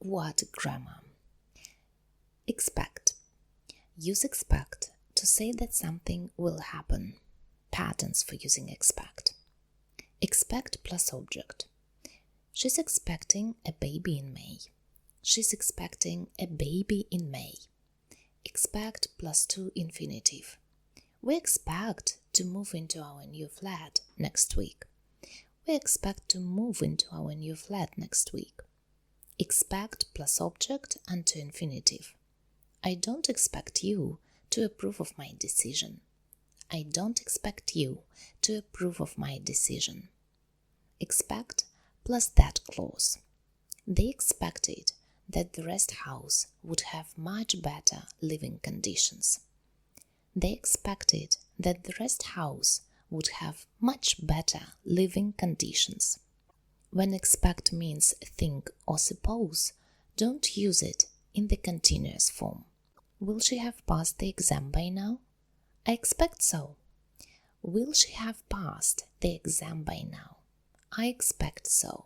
What grammar? Expect. Use expect to say that something will happen. Patterns for using expect. Expect plus object. She's expecting a baby in May. She's expecting a baby in May. Expect plus to infinitive. We expect to move into our new flat next week. We expect to move into our new flat next week. Expect plus object and to infinitive. I don't expect you to approve of my decision. I don't expect you to approve of my decision. Expect plus that clause. They expected that the rest house would have much better living conditions. They expected that the rest house would have much better living conditions. When expect means think or suppose, don't use it in the continuous form. Will she have passed the exam by now? I expect so. Will she have passed the exam by now? I expect so.